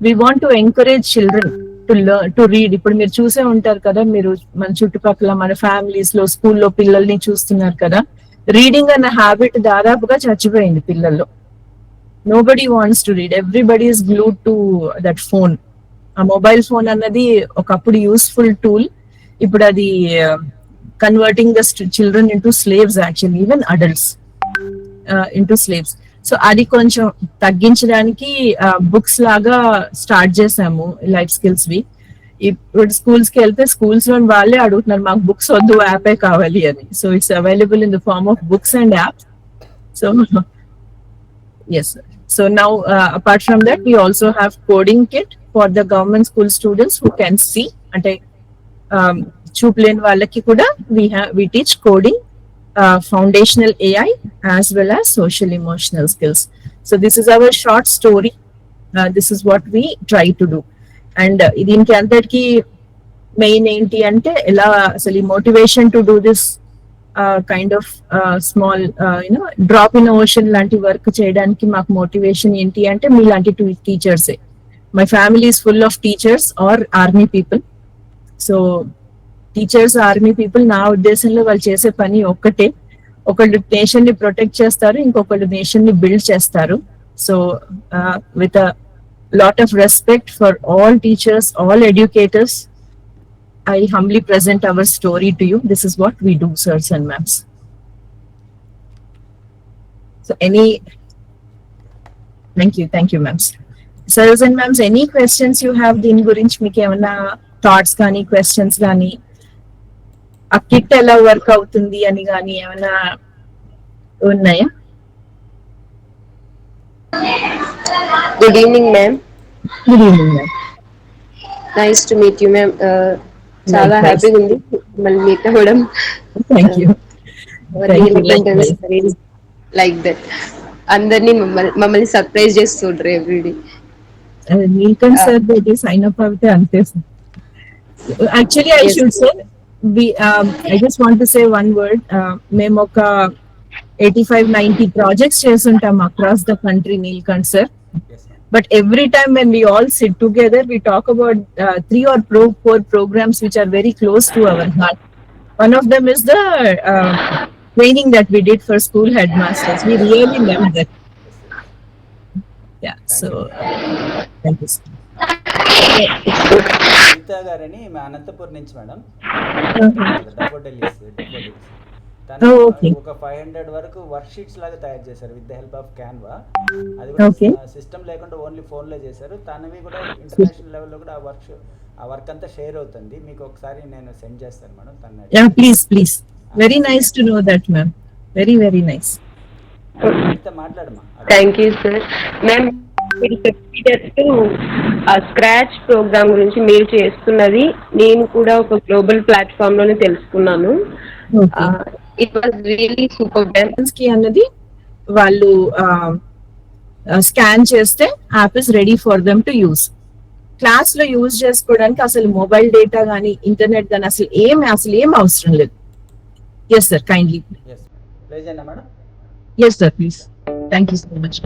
we want to encourage children to learn to read. ఇప్పుడు మీరు చూసే ఉంటారు కదా, మీరు మన చుట్టుపక్కల మన ఫ్యామిలీస్ లో, స్కూల్లో పిల్లల్ని చూస్తున్నారు కదా, రీడింగ్ అన్న హ్యాబిట్ దాదాపుగా చచ్చిపోయింది పిల్లల్లో. Nobody wants to read, everybody is glued to that phone. ఆ మొబైల్ ఫోన్ అన్నది ఒకప్పుడు యూస్ఫుల్ టూల్, ఇప్పుడు అది converting the children into slaves, actually even adults into slaves. So అది కొంచెం తగ్గించడానికి బుక్స్ లాగా స్టార్ట్ చేసాము లైఫ్ స్కిల్స్ వి. ఇప్పుడు స్కూల్స్ కి వెళ్తే స్కూల్స్ లో వాళ్ళే అడుగుతున్నారు మాకు బుక్స్ వద్దు, యాపే కావాలి అని. So it's available in the form of books and apps. So yes sir. So now apart from that we also have coding kit for the government school students who can see, ante చూపలేని వాళ్ళకి కూడా we teach coding, foundational AI as well as social emotional skills. So this is our short story. This is what we try to do. And దీనికి అంతటికి main ఏంటి అంటే ఎలా అసలు ఈ motivation to do this kind of small drop in ocean లాంటి work చేయడానికి మాకు మోటివేషన్ ఏంటి అంటే మీలాంటి టీచర్సే. My family is full of teachers or army people. So teachers, army people నా ఉద్దేశంలో వాళ్ళు చేసే పని ఒక్కటే, ఒకళ్ళు నేషన్ ని ప్రొటెక్ట్ చేస్తారు, ఇంకొకళ్ళు నేషన్ ని బిల్డ్ చేస్తారు. So with a lot of respect for all teachers, all educators, I humbly present our story to you. This is what we do, sirs and ma'ams. So thank you ma'ams. Sirs and ma'ams, any questions you have దీని గురించి, మీకు ఏమైనా thoughts కానీ questions కానీ, ఆ kit ఎలా work అవుతుంది అని కానీ ఏమైనా ఉన్నాయా? Good evening, ma'am. Good evening, ma'am. Nice to meet you, ma'am. చాలా హ్యాపీగా ఉంది మళ్ళీ మీట్ అవ్వడం. Thank you. లైక్ దట్ అందరినీ మమ్మల్ని సర్ప్రైజ్ చేస్తుండ్రు ఎవ్రీడే. నీల్కంఠ్ సార్ తోటి సైన్ అప్ అవుతే అంతే. Actually I should say I just want to say one word. మేము ఒక 85-90 projects చేస్తుంటాం across the country, Neelkanth sir. But every time when we all sit together, we talk about 3 or 4 programs which are very close to our heart. One of them is the training that we did for school headmasters. We really loved that. Yeah, so thank you. Gita గారని మా అనంతపూర్ నుంచి madam, ఒక 500 వరకు work sheets లాగా తయారు చేశారు with the help of Canva. అది కూడా సిస్టమ్ లేకుండా ఓన్లీ ఫోన్ లో చేశారు. తనవి కూడా ఇంటర్నేషనల్ లెవెల్లో కూడా ఆ వర్క్ అంతా షేర్ అవుతుంది. మీకు ఒకసారి నేను సెండ్ చేస్తాను మేడం. తన please very nice to know that ma'am, very nice. మాట్లాడమా. Thank you sir. మ్యామ్ మీరు చెప్పినట్టు ఆ స్క్రాచ్ ప్రోగ్రామ్ గురించి మీరు చేస్తున్నది నేను కూడా ఒక గ్లోబల్ ప్లాట్ఫామ్ లోనే తెలుసుకున్నాను. It was really super. కి అన్నది వాళ్ళు స్కాన్ చేస్తే app is ready for them to use. Class లో యూజ్ చేసుకోవడానికి అసలు మొబైల్ డేటా కానీ ఇంటర్నెట్ కానీ అసలు ఏం అవసరం లేదు. Yes sir, kindly. Yes, play చేయండి madam. Yes sir, please. Thank you so much.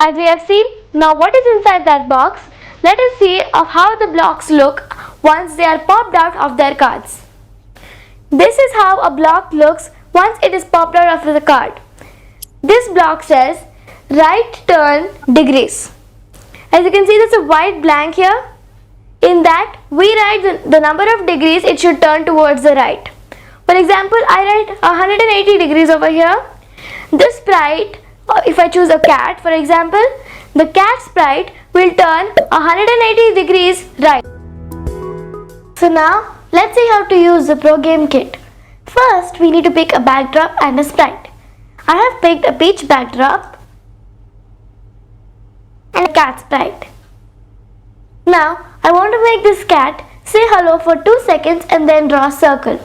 As we have seen, now what is inside that box? Let us see of how the blocks look once they are popped out of their cards. This is how a block looks once it is popped out of the card. This block says right turn degrees. As you can see, there's a white blank here. In that, we write the number of degrees it should turn towards the right. For example, I write 180 degrees over here. This sprite, if I choose a cat for example, the cat sprite will turn 180 degrees right. So now let's see how to use the Pro Game Kit. First we need to pick a backdrop and a sprite. I have picked a peach backdrop and a cat sprite. Now I want to make this cat say hello for 2 seconds and then draw a circle.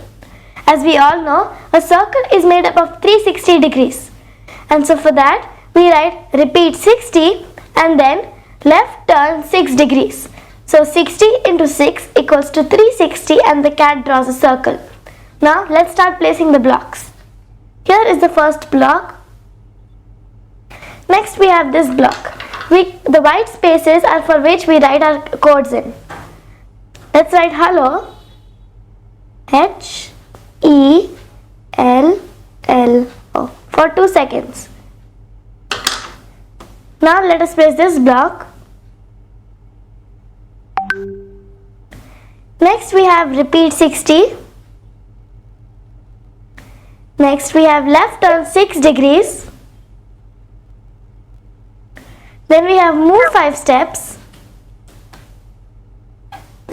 As we all know, a circle is made up of 360 degrees. And so for that, we write repeat 60 and then left turn 6 degrees. So 60 into 6 equals to 360 and the cat draws a circle. Now let's start placing the blocks. Here is the first block. Next we have this block. The white spaces are for which we write our codes in. Let's write hello. H-E-L-L-O for 2 seconds. Now let us place this block. Next we have repeat 60. Next we have left turn 6 degrees. Then we have move 5 steps.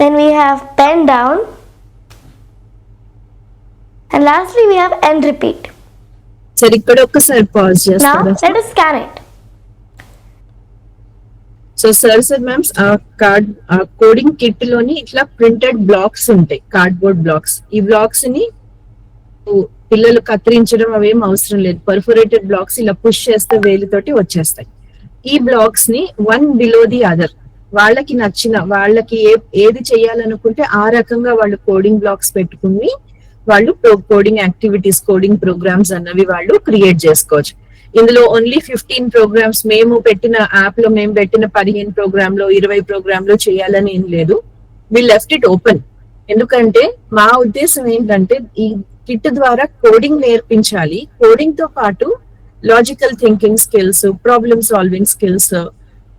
Then we have pen down. And lastly we have end repeat. సరే, ఇక్కడ ఒక్కసారి pause Now చేస్తారా? let us scan it. So sir ma'ams, ఆ coding kit లోని ఇట్లా printed blocks ఉంటాయి, cardboard blocks. ఈ blocks ని పిల్లలు కత్తిరించడం అవేం అవసరం లేదు. పర్ఫోరేటెడ్ బ్లాక్స్ ఇలా పుష్ చేస్తే వేలితోటి వచ్చేస్తాయి. ఈ బ్లాక్స్ ని వన్ బిలో ది అదర్ వాళ్ళకి నచ్చిన వాళ్ళకి ఏది చేయాలనుకుంటే ఆ రకంగా వాళ్ళు కోడింగ్ బ్లాక్స్ పెట్టుకుని వాళ్ళు కోడింగ్ యాక్టివిటీస్, కోడింగ్ ప్రోగ్రామ్స్ అన్నవి వాళ్ళు క్రియేట్ చేసుకోవచ్చు. ఇందులో ఓన్లీ 15 ప్రోగ్రామ్స్ మేము పెట్టిన యాప్ లో మేము పెట్టిన 15 ప్రోగ్రామ్ లో 20 ప్రోగ్రామ్ లో చేయాలని ఏం లేదు. వి లెఫ్ట్ ఇట్ ఓపెన్. ఎందుకంటే మా ఉద్దేశం ఏంటంటే ఈ కిట్ ద్వారా కోడింగ్ నేర్పించాలి. కోడింగ్ తో పాటు logical thinking skills, problem solving skills,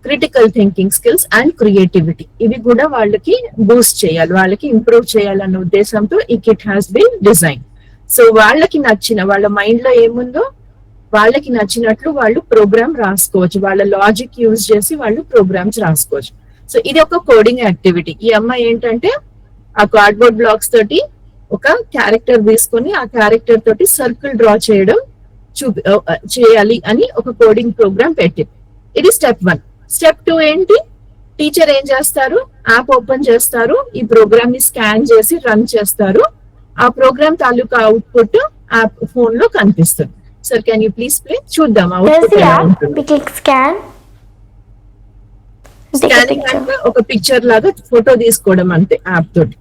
critical thinking skills and creativity ఇవి కూడా వాళ్ళకి బూస్ట్ చేయాలి, వాళ్ళకి ఇంప్రూవ్ చేయాలన్న ఉద్దేశంతో ఈ kit has been design. So వాళ్ళకి నచ్చిన, వాళ్ళ మైండ్ లో ఏముందో వాళ్ళకి నచ్చినట్లు వాళ్ళు ప్రోగ్రామ్ రాసుకోవచ్చు. వాళ్ళ లాజిక్ యూజ్ చేసి వాళ్ళు ప్రోగ్రామ్స్ రాసుకోవచ్చు. సో ఇది ఒక కోడింగ్ యాక్టివిటీ. ఈ అమ్మాయి ఏంటంటే ఆ కార్డ్బోర్డ్ బ్లాక్స్ తోటి ఒక క్యారెక్టర్ తీసుకొని ఆ క్యారెక్టర్ తోటి సర్కిల్ డ్రా చేయడం చేయాలి అని ఒక కోడింగ్ ప్రోగ్రామ్ పెట్టింది. ఇది స్టెప్ 1. స్టెప్ 2 ఏంటి? టీచర్ ఏం చేస్తారు? యాప్ ఓపెన్ చేస్తారు, ఈ ప్రోగ్రామ్ ని స్కాన్ చేసి రన్ చేస్తారు. ఆ ప్రోగ్రామ్ తాలూకా అవుట్పుట్ యాప్ ఫోన్ లో కనిపిస్తుంది. Sir, can you please play? చూద్దాం అవుట్పుట్ ఎలా ఉంటుంది. We click scan. Take a scanning picture. అంటే ఒక పిక్చర్ లాగా ఫోటో తీసుకోవడం అంతే యాప్ తోటి.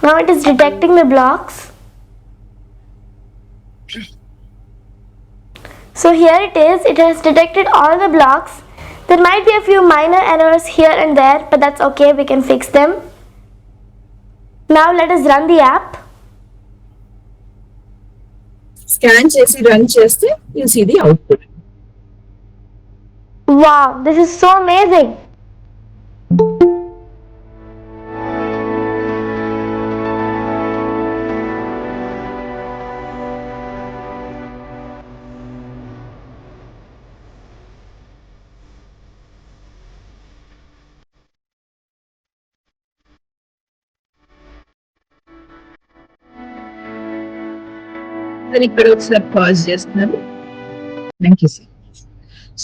Now it is detecting the blocks. So here it is. It has detected all the blocks. There might be a few minor errors here and there, but that's okay. We can fix them. Now let us run the app. Scan చేసి run చేస్తే you see the output. Wow, this is so amazing. నేను ఇక్కడ ఒకసారి pause చేస్తున్నాను. Thank you sir.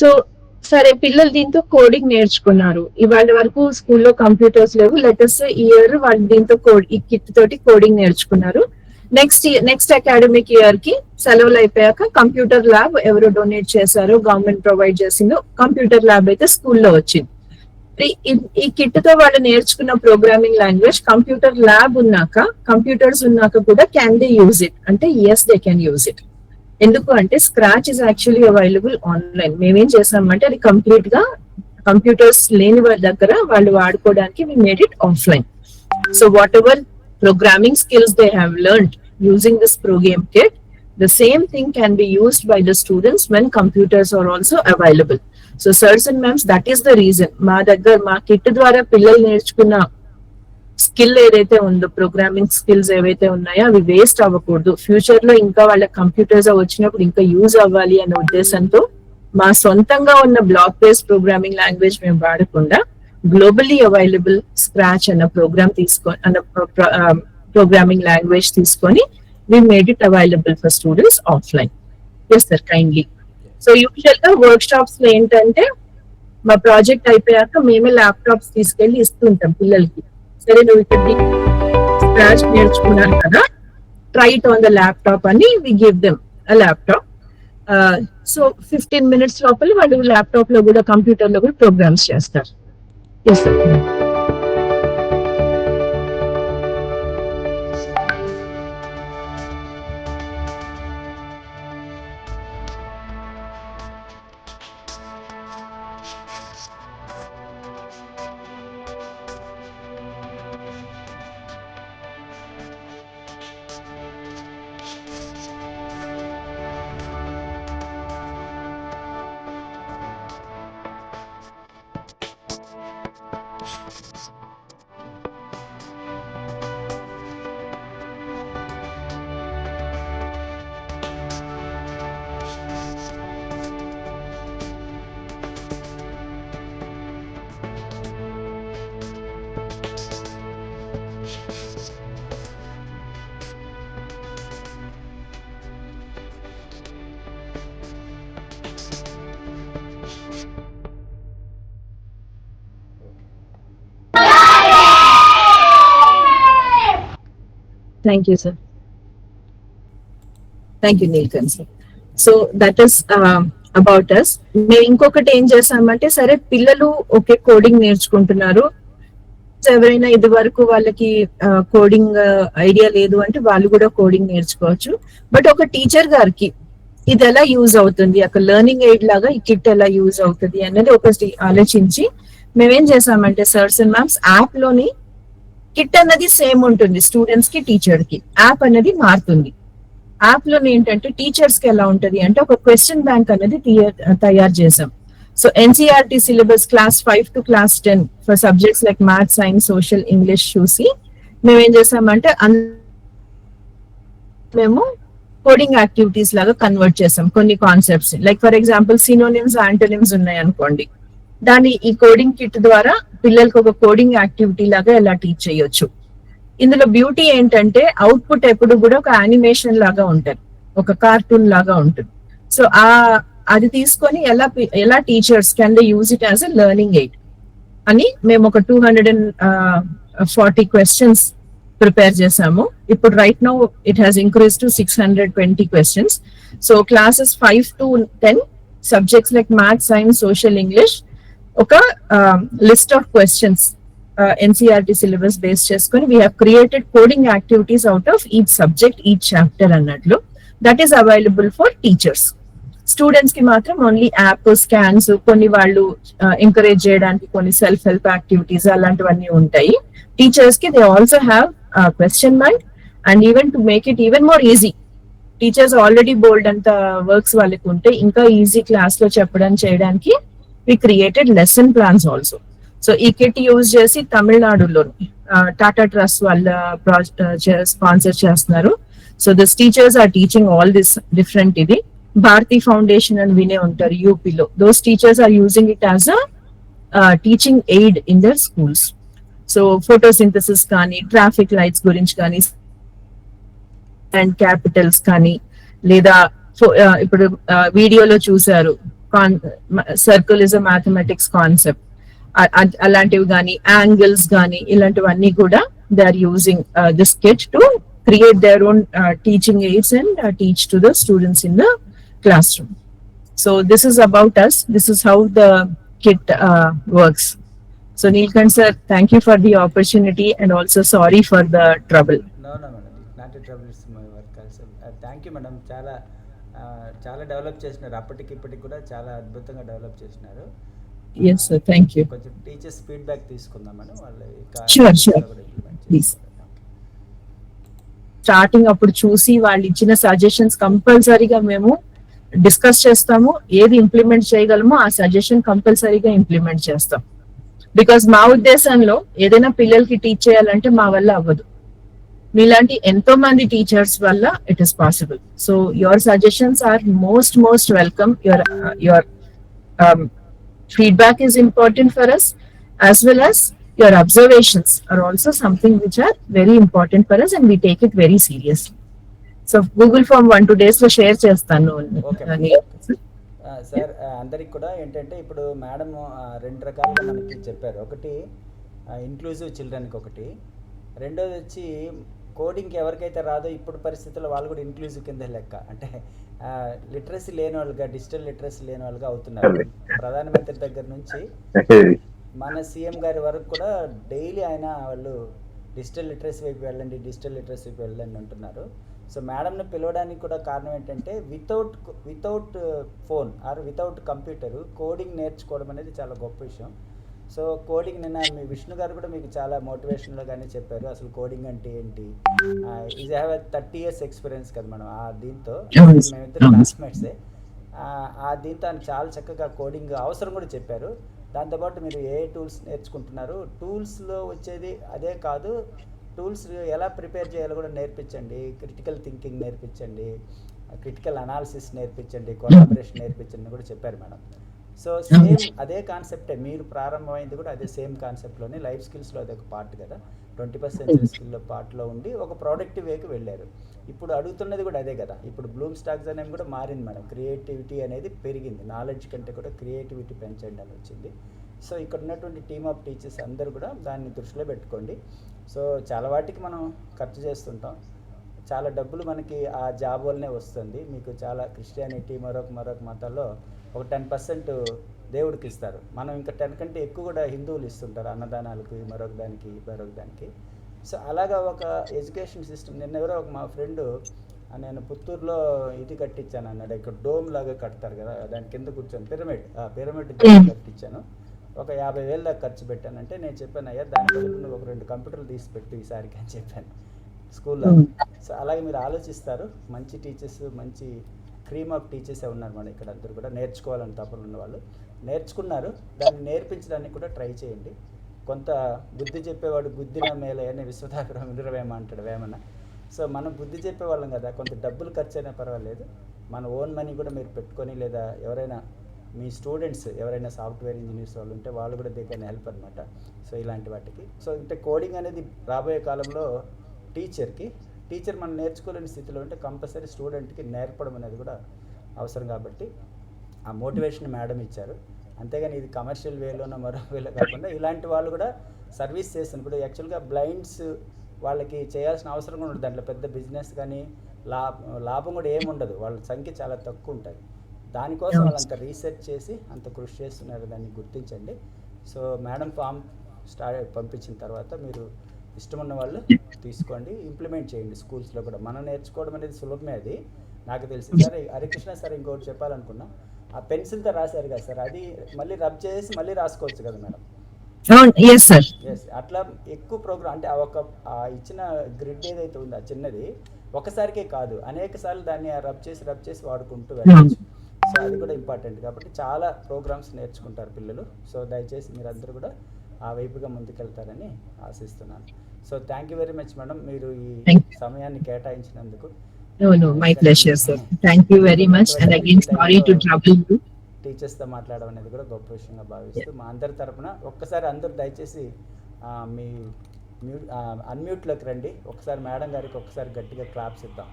So సరే, పిల్లలు దీంతో coding నేర్చుకున్నారు. ఇవాళ వరకు స్కూల్లో కంప్యూటర్స్ లేవు. లెటర్స్ ఇయర్ వాళ్ళు దీంతో ఈ కిట్ తోటి కోడింగ్ నేర్చుకున్నారు. నెక్స్ట్ అకాడమిక్ ఇయర్ కి సెలవులు అయిపోయాక కంప్యూటర్ ల్యాబ్ ఎవరు డొనేట్ చేశారో, గవర్నమెంట్ ప్రొవైడ్ చేసిందో కంప్యూటర్ ల్యాబ్ అయితే స్కూల్లో వచ్చింది. ఈ కిట్ తో వాళ్ళు నేర్చుకున్న ప్రోగ్రామింగ్ లాంగ్వేజ్ కంప్యూటర్ ల్యాబ్ ఉన్నాక, కంప్యూటర్స్ ఉన్నాక కూడా క్యాన్ దే యూజ్ ఇట్ అంటే yes they can use it. ఎందుకు అంటే Scratch is actually available online. మేమేం చేసామంటే అది కంప్లీట్ గా కంప్యూటర్స్ లేని వాళ్ళ దగ్గర వాళ్ళు వాడుకోవడానికి we made it offline. So whatever programming skills they have learned using this program kit, the same thing can be used by the students when computers are also available. So sirs and ma'ams, that is the reason మా kit ద్వారా పిల్లలు నేర్చుకున్న skill ఏదైతే ఉందో, programming skills ఏవైతే ఉన్నాయో అవి waste అవ్వకూడదు. ఫ్యూచర్ లో ఇంకా వాళ్ళ కంప్యూటర్స్ వచ్చినప్పుడు ఇంకా యూజ్ అవ్వాలి అనే ఉద్దేశంతో మా సొంతంగా ఉన్న బ్లాక్ బేస్డ్ ప్రోగ్రామింగ్ లాంగ్వేజ్ మేము వాడకుండా గ్లోబల్లీ అవైలబుల్ స్క్రాచ్ అన్న ప్రోగ్రామింగ్ లాంగ్వేజ్ తీసుకొని we made it available for students offline. Yes sir, kindly. So usual గా వర్క్ షాప్స్ లో ఏంటంటే మా ప్రాజెక్ట్ అయిపోయాక మేమే ల్యాప్టాప్స్ తీసుకెళ్లి ఇస్తుంటాం పిల్లలకి. సరే నువ్వు ఇక్కడ స్క్రాచ్ నేర్చుకున్నాను కదా, try it on the laptop అని we give them a laptop. So 15 minutes లోపల వాళ్ళు ల్యాప్టాప్ లో కూడా కంప్యూటర్ లో కూడా ప్రోగ్రామ్స్ చేస్తారు. Yes sir. Thank you, sir. Thank you, Neelkanth sir. So that is about us. మేము ఇంకొకటి ఏం చేసామంటే, సరే పిల్లలు ఓకే కోడింగ్ నేర్చుకుంటున్నారు, ఎవరైనా ఇది వరకు వాళ్ళకి కోడింగ్ ఐడియా లేదు అంటే వాళ్ళు కూడా కోడింగ్ నేర్చుకోవచ్చు. బట్ ఒక టీచర్ గారికి ఇది ఎలా యూజ్ అవుతుంది, ఒక లెర్నింగ్ ఎయిడ్ లాగా ఈ కిట్ ఎలా యూజ్ అవుతుంది అనేది ఒకటి ఆలోచించి మేమేం చేసామంటే, సర్స్ అండ్ మ్యామ్స్ యాప్ లోని కిట్ అన్నది సేమ్ ఉంటుంది స్టూడెంట్స్ కి, టీచర్ కి. యాప్ అనేది మారుతుంది. యాప్ లో ఏంటంటే టీచర్స్ కి ఎలా ఉంటది అంటే ఒక క్వశ్చన్ బ్యాంక్ అనేది తయారు చేసాం. So NCERT syllabus class 5 to class 10 for subjects like maths, science, social, English చూసి మేమేం చేసామంటే మేము కోడింగ్ యాక్టివిటీస్ లాగా కన్వర్ట్ చేసాం కొన్ని concepts. Like for example synonyms, antonyms ఉన్నాయి అనుకోండి, దాన్ని ఈ కోడింగ్ కిట్ ద్వారా పిల్లలకు ఒక కోడింగ్ యాక్టివిటీ లాగా ఎలా టీచ్ చేయొచ్చు. ఇందులో బ్యూటీ ఏంటంటే అవుట్పుట్ ఎప్పుడు కూడా ఒక యానిమేషన్ లాగా ఉంటుంది, ఒక కార్టూన్ లాగా ఉంటుంది. సో అది తీసుకొని ఎలా teachers can they use it as a learning aid అని మేము ఒక 240 questions ప్రిపేర్ చేసాము. ఇప్పుడు right now it has increase to 620 questions. So classes 5 to 10 subjects like maths, science, social, English ఒక list of questions NCERT syllabus base చేసుకొని we have created coding activities out of each subject, each chapter అన్నట్లు. That is available for teachers. Students కి మాత్రం only app, scans, కొన్ని వాళ్ళు encourage చేయడానికి కొన్ని self help activities అలాంటివన్నీ ఉంటాయి. టీచర్స్ కి they also have question bank and even to make it even more easy. Teachers already బోల్డ్ అంత వర్క్స్ వాళ్ళకి ఉంటే ఇంకా ఈజీ క్లాస్ లో చెప్పడం చేయడానికి we created lesson plans also. So ఈ కిట్ యూజ్ చేసి తమిళనాడులో టాటా ట్రస్ట్ వాళ్ళ స్పాన్సర్ చేస్తున్నారు. So this teachers are teaching all this different. ఇది భారతీ ఫౌండేషన్ అని వినే ఉంటారు యూపీలో. Those teachers are using it as a teaching aid in their schools. So photosynthesis కానీ, ట్రాఫిక్ లైట్స్ గురించి కానీ, అండ్ క్యాపిటల్స్ కానీ, లేదా ఇప్పుడు వీడియోలో చూసారు circle is a mathematics concept, అలాంటివి కానీ యాంగిల్స్ కానీ ఇలాంటివన్నీ కూడా they are using this kit to create their own teaching aids and teach to the students in the classroom. So this is about us. This is how the kit works. So Neelkanth sir, thank you for the opportunity and also sorry for the trouble. No madam, not a trouble, it's my work also. Thank you madam, చాలా develop చేసినారు, అప్పటికి ఇప్పటికి కూడా చాలా అద్భుతంగా develop చేసినారు. Yes sir, thank you. కొంచెం teachers feedback తీసుకుందాం మేడం, వాళ్ళు Sure, please. స్టార్టింగ్ అప్పుడు చూసి వాళ్ళు ఇచ్చిన సజెషన్స్ కంపల్సరీగా మేము డిస్కస్ చేస్తాము, ఏది ఇంప్లిమెంట్ చేయగలమో ఆ సజెషన్ కంపల్సరీగా ఇంప్లిమెంట్ చేస్తాం. బికాస్ మా ఉద్దేశంలో ఏదైనా పిల్లలకి టీచ్ చేయాలంటే మా వల్ల అవ్వదు, మీలాంటి ఎంతో మంది టీచర్స్ వల్ల it is possible. So your suggestions are most welcome. Your feedback is important for us, as well as your observations are also something which are very important for us and we take it very seriously. So Google Form 1-2 days లో share చేస్తాను. Sir అందరికి కూడా ఏంటంటే ఇప్పుడు madam రెండు రకాలుగా మనకి చెప్పారు. ఒకటి ఇంక్లూజివ్ చిల్డ్రన్కి, ఒకటి రెండోది వచ్చి కోడింగ్కి ఎవరికైతే రాదో ఇప్పుడు పరిస్థితుల్లో వాళ్ళు కూడా ఇంక్లూజివ్ కింద లెక్క, అంటే లిటరసీ లేని వాళ్ళుగా, డిజిటల్ లిటరసీ లేని వాళ్ళుగా అవుతున్నారు. ప్రధానమంత్రి దగ్గర నుంచి మన సీఎం గారి వరకు కూడా డైలీ వాళ్ళు డిజిటల్ లిటరసీ వైపు వెళ్ళండి అంటున్నారు. సో మేడంని పిలవడానికి కూడా కారణం ఏంటంటే without phone are without computer coding నేర్చుకోవడం అనేది చాలా గొప్ప విషయం. సో కోడింగ్ నిన్న మీ విష్ణు గారు కూడా మీకు చాలా మోటివేషన్లో కానీ చెప్పారు అసలు కోడింగ్ అంటే ఏంటి. ఈజ్ హ్యావ్ 30 years ఎక్స్పీరియన్స్ కదా మనం దీంతో, మేమిద్దరు క్లాస్మేట్సే. దీంతో ఆయన చాలా చక్కగా కోడింగ్ అవసరం కూడా చెప్పారు. దాంతోపాటు మీరు ఏ టూల్స్ నేర్చుకుంటున్నారు, టూల్స్లో వచ్చేది అదే కాదు, టూల్స్ ఎలా ప్రిపేర్ చేయాలో కూడా నేర్పించండి, క్రిటికల్ థింకింగ్ నేర్పించండి, క్రిటికల్ అనాలిసిస్ నేర్పించండి, కొలాబరేషన్ నేర్పించండి కూడా చెప్పారు మేడం. సో సేమ్ అదే కాన్సెప్టే మీరు ప్రారంభమైంది కూడా అదే సేమ్ కాన్సెప్ట్లోనే. లైఫ్ స్కిల్స్లో అదొక పార్ట్ కదా, 21st century స్కిల్లో పార్ట్లో ఉండి ఒక ప్రొడక్టివ్ వేకి వెళ్ళారు. ఇప్పుడు అడుగుతున్నది కూడా అదే కదా. ఇప్పుడు బ్లూమ్ స్టాక్స్ అనేది కూడా మారింది మేడం, క్రియేటివిటీ అనేది పెరిగింది, నాలెడ్జ్ కంటే కూడా క్రియేటివిటీ పెంచండి అని వచ్చింది. సో ఇక్కడ ఉన్నటువంటి టీమ్ ఆఫ్ టీచర్స్ అందరూ కూడా దాన్ని దృష్టిలో పెట్టుకోండి. సో చాలా వాటికి మనం ఖర్చు చేస్తుంటాం, చాలా డబ్బులు మనకి ఆ జాబ్ వల్లనే వస్తుంది. మీకు చాలా క్రిస్టియానిటీ మరొక మతాల్లో ఒక 10% దేవుడికి ఇస్తారు, మనం ఇంకా 10 కంటే ఎక్కువ కూడా హిందువులు ఇస్తుంటారు అన్నదానాలకు, మరొక దానికి. సో అలాగా ఒక ఎడ్యుకేషన్ సిస్టమ్. నిన్న ఎవరో మా ఫ్రెండ్ నేను పుత్తూరులో ఇది కట్టించాను అన్నాడు, ఇక్కడ డోమ్ లాగా కడతారు కదా దాని కింద కూర్చొని పిరమిడ్ కట్టించాను, ఒక 50,000 దాకా ఖర్చు పెట్టానంటే నేను చెప్పాను అయ్యా దాని బదులు నువ్వు ఒక 2 కంప్యూటర్లు తీసి పెట్టు ఈసారికి అని చెప్పాను స్కూల్లో. సో అలాగే మీరు ఆలోచిస్తారు, మంచి టీచర్స్, మంచి క్రీమ్ ఆఫ్ టీచర్సే ఉన్నారు మన ఇక్కడ అందరూ కూడా. నేర్చుకోవాలని తపన ఉన్న వాళ్ళు నేర్చుకున్నారు, దాన్ని నేర్పించడానికి కూడా ట్రై చేయండి. కొంత బుద్ధి చెప్పేవాడు బుద్ధిన మేలే అని విశ్వదాగ్రహం వినురవేమ అంటాడు వేమన. సో మనం బుద్ధి చెప్పేవాళ్ళం కదా, కొంత డబ్బులు ఖర్చు అయినా పర్వాలేదు, మన ఓన్ మనీ కూడా మీరు పెట్టుకొని, లేదా ఎవరైనా మీ స్టూడెంట్స్ ఎవరైనా సాఫ్ట్వేర్ ఇంజనీర్స్ వాళ్ళు ఉంటే వాళ్ళు కూడా దగ్గర హెల్ప్ అనమాట. సో ఇలాంటి వాటికి. సో అంటే కోడింగ్ అనేది రాబోయే కాలంలో టీచర్ మనం నేర్చుకోలేని స్థితిలో ఉంటే కంపల్సరీ స్టూడెంట్కి నేర్పడం అనేది కూడా అవసరం. కాబట్టి ఆ మోటివేషన్ మేడం ఇచ్చారు, అంతేగాని ఇది కమర్షియల్ వేలోనో మరో వేలో కాకుండా ఇలాంటి వాళ్ళు కూడా సర్వీస్ చేస్తున్నారు. ఇప్పుడు యాక్చువల్గా బ్లైండ్స్ వాళ్ళకి చేయాల్సిన అవసరం కూడా ఉండదు, దాంట్లో పెద్ద బిజినెస్ కానీ లాభం కూడా ఏముండదు, వాళ్ళ సంఖ్య చాలా తక్కువ ఉంటుంది. దానికోసం వాళ్ళంత రీసెర్చ్ చేసి అంత కృషి చేస్తున్నారు, దాన్ని గుర్తించండి. సో మేడం ఫామ్ పంపించిన తర్వాత మీరు ఇష్టం ఉన్న వాళ్ళు తీసుకోండి, ఇంప్లిమెంట్ చేయండి స్కూల్స్లో కూడా. మనం నేర్చుకోవడం అనేది సులభమే, అది నాకు తెలిసి. సరే హరికృష్ణ సార్ ఇంకోటి చెప్పాలనుకున్నా, ఆ పెన్సిల్తో రాశారు కదా సార్, అది మళ్ళీ రబ్ చేసి మళ్ళీ రాసుకోవచ్చు కదా మేడం? ఎస్ అట్లా ఎక్కువ ప్రోగ్రామ్ అంటే ఆ ఇచ్చిన గ్రిడ్ ఏదైతే ఉందో ఆ చిన్నది ఒకసారికే కాదు, అనేక సార్లు దాన్ని రబ్ చేసి వాడుకుంటూ వెళ్ళచ్చు. సో అది కూడా ఇంపార్టెంట్. కాబట్టి చాలా ప్రోగ్రామ్స్ నేర్చుకుంటారు పిల్లలు. సో దయచేసి మీరందరూ కూడా ఆ వైపుగా ముందుకెళ్తారని ఆశిస్తున్నాను. So thank you very much madam, మీరు ఈ సమయాన్ని కేటాయించినందుకు. My pleasure sir, thank you very much and again sorry to trouble you. టీచర్స్తో మాట్లాడడం అనేది కూడా గొప్ప విషయంగా భావిస్తూ మా అందరి తరపున ఒక్కసారి అందరూ దయచేసి మీ అన్మ్యూట్లోకి రండి. ఒకసారి మేడం గారికి ఒకసారి గట్టిగా క్లాప్స్ ఇద్దాం.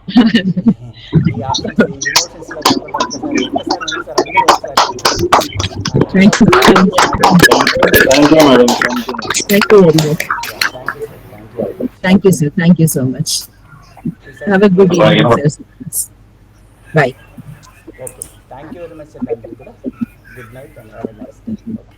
ఈ ఆప్షన్స్ ఈ ఇమోషన్స్లో కాకుండా ఒక్కసారి ఉంది సార్, అందరూ ఒకసారి. Thank you. Thank you madam. Thank you very much. Thank you sir, thank you very much. Thank you, sir. Thank you so much. Have a good Bye. evening, sir. Bye. Okay, thank you very much అండి అందరికీ కూడా. Good night and have a nice day. Okay.